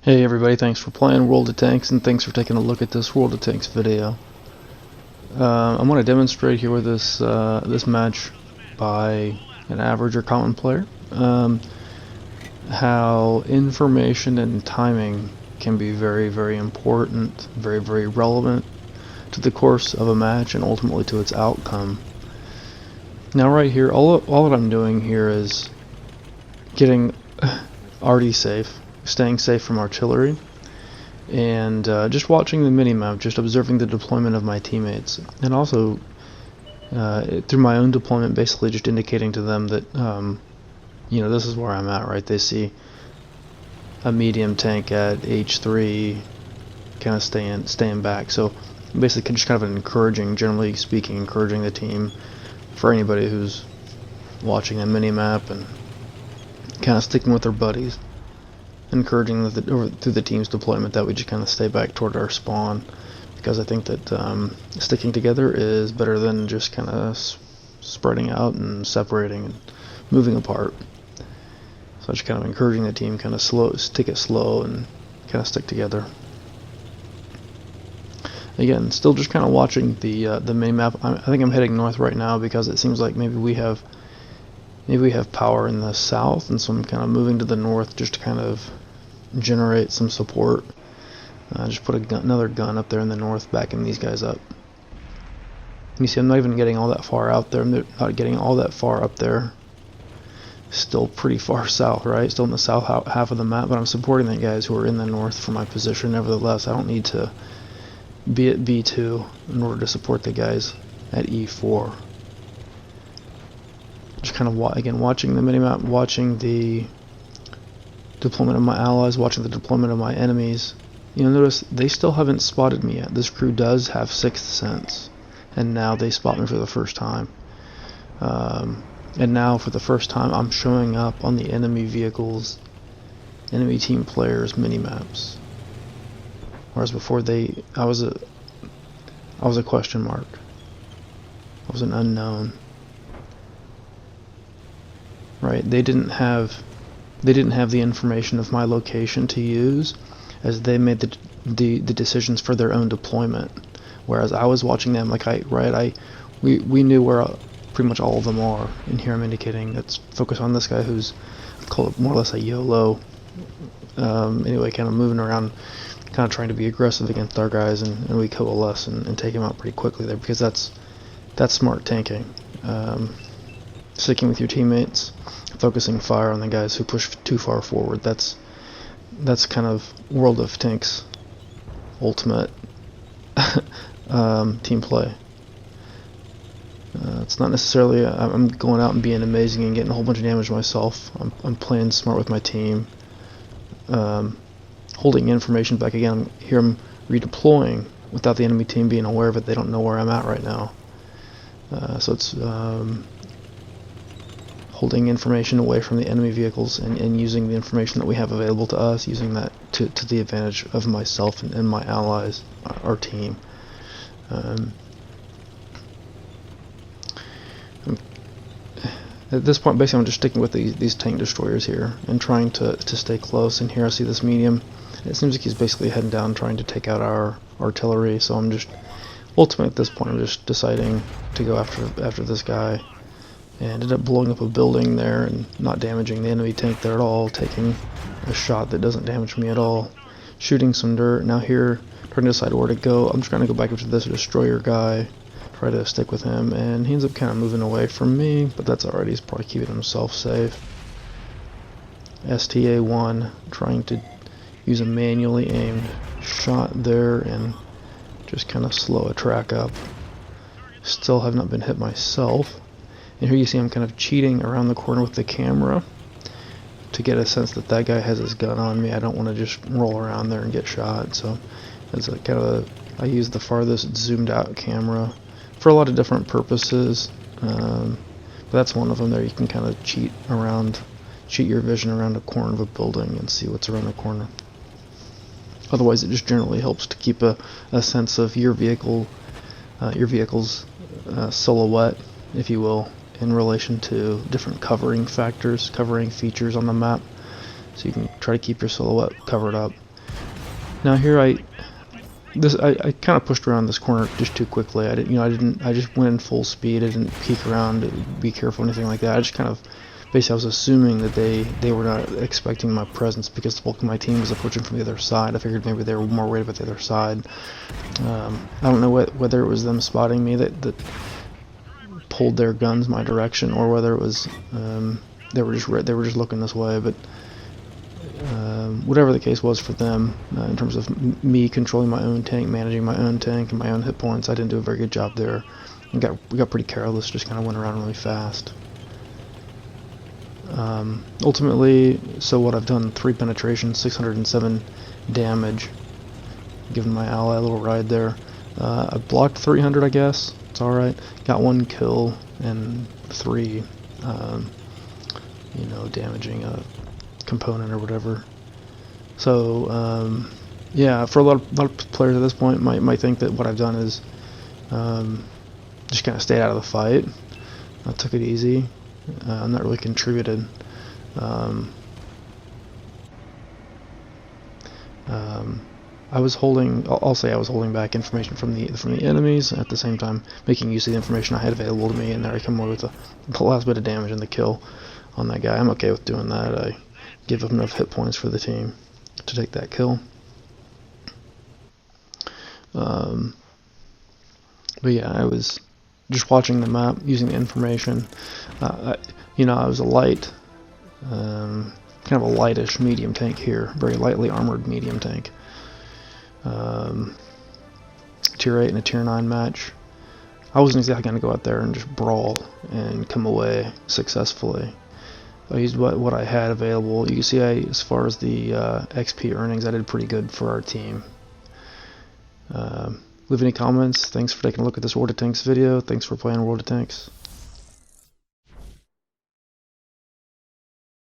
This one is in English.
Hey everybody, thanks for playing World of Tanks and thanks for taking a look at this World of Tanks video. I'm going to demonstrate here with this match by an average or common player how information and timing can be very important, very relevant to the course of a match and ultimately to its outcome. Now right here, all that I'm doing here is getting already safe, staying safe from artillery, and just watching the minimap, just observing the deployment of my teammates, and also through my own deployment, basically just indicating to them that you know, this is where I'm at. Right? They see a medium tank at H3, kind of staying back. So basically, just kind of encouraging, generally speaking, encouraging the team for anybody who's watching a minimap and kind of sticking with their buddies. Encouraging through the team's deployment that we just kind of stay back toward our spawn, because I think that sticking together is better than just kind of spreading out and separating and moving apart. So just kind of encouraging the team kind of take it slow and kind of stick together. Again, still just kind of watching the minimap. I think I'm heading north right now because it seems like maybe we have power in the south, and so I'm kind of moving to the north just to kind of generate some support. Just put another gun up there in the north, backing these guys up. You see, I'm not even getting all that far out there. I'm not getting all that far up there. Still pretty far south, right? Still in the south half of the map, but I'm supporting the guys who are in the north from my position. Nevertheless, I don't need to be at B2 in order to support the guys at E4. Just kind of again watching the minimap, watching the deployment of my allies, watching the deployment of my enemies. You'll notice they still haven't spotted me yet. This crew does have sixth sense, and now they spot me for the first time. And now for the first time I'm showing up on the enemy vehicles, enemy team players minimaps. Whereas before I was a question mark. I was an unknown. Right? They didn't have the information of my location to use, as they made the decisions for their own deployment. Whereas I was watching them, like we knew where pretty much all of them are. And here I'm indicating let's focus on this guy who's called more or less a YOLO. Anyway, kind of moving around, kind of trying to be aggressive against our guys, and we coalesce and take him out pretty quickly there, because that's smart tanking. Sticking with your teammates, focusing fire on the guys who push too far forward. That's kind of World of Tanks ultimate team play. It's not necessarily I'm going out and being amazing and getting a whole bunch of damage myself. I'm playing smart with my team, holding information back. Again, here I'm redeploying without the enemy team being aware of it. They don't know where I'm at right now. So it's holding information away from the enemy vehicles and using the information that we have available to us, using that to the advantage of myself and my allies, our team. At this point, basically, I'm just sticking with these tank destroyers here and trying to stay close. And here I see this medium. It seems like he's basically heading down, trying to take out our artillery. So I'm just, ultimately at this point, I'm just deciding to go after this guy. And ended up blowing up a building there and not damaging the enemy tank there at all, taking a shot that doesn't damage me at all, shooting some dirt. Now here, trying to decide where to go. I'm just trying to go back up to this destroyer guy, try to stick with him, and he ends up kind of moving away from me, but that's alright. He's probably keeping himself safe. STA-1, trying to use a manually aimed shot there and just kind of slow a track up. Still have not been hit myself. And here you see I'm kind of cheating around the corner with the camera to get a sense that that guy has his gun on me. I don't want to just roll around there and get shot. So it's like I use the farthest zoomed out camera for a lot of different purposes. But that's one of them there. You can kind of cheat your vision around a corner of a building and see what's around the corner. Otherwise, it just generally helps to keep a sense of your vehicle's silhouette, if you will, in relation to different covering features on the map. So you can try to keep your silhouette covered up. Now here I kind of pushed around this corner just too quickly. I just went in full speed. I didn't peek around, be careful, anything like that. I just kind of, basically I was assuming that they were not expecting my presence because the bulk of my team was approaching from the other side. I figured maybe they were more worried about the other side. I don't know whether it was them spotting me that pulled their guns my direction, or whether it was they were just looking this way. But whatever the case was for them, in terms of me controlling my own tank, managing my own tank and my own hit points, I didn't do a very good job there. We got pretty careless, just kind of went around really fast. Ultimately, so what I've done, 3 penetrations, 607 damage, giving my ally a little ride there. I blocked 300, I guess. It's alright. Got 1 kill and 3, damaging a component or whatever. So, yeah, for a lot of players at this point might think that what I've done is just kind of stayed out of the fight. I took it easy. I'm not really contributed. I was holding. I'll say I was holding back information from the enemies, at the same time making use of the information I had available to me. And there I come away with the last bit of damage and the kill on that guy. I'm okay with doing that. I give him enough hit points for the team to take that kill. But yeah, I was just watching the map, using the information. I was a light, kind of a lightish medium tank here, very lightly armored medium tank. Tier 8 and a Tier 9 match. I wasn't exactly going to go out there and just brawl and come away successfully. I used what I had available. You can see as far as the XP earnings, I did pretty good for our team. Leave any comments. Thanks for taking a look at this World of Tanks video. Thanks for playing World of Tanks.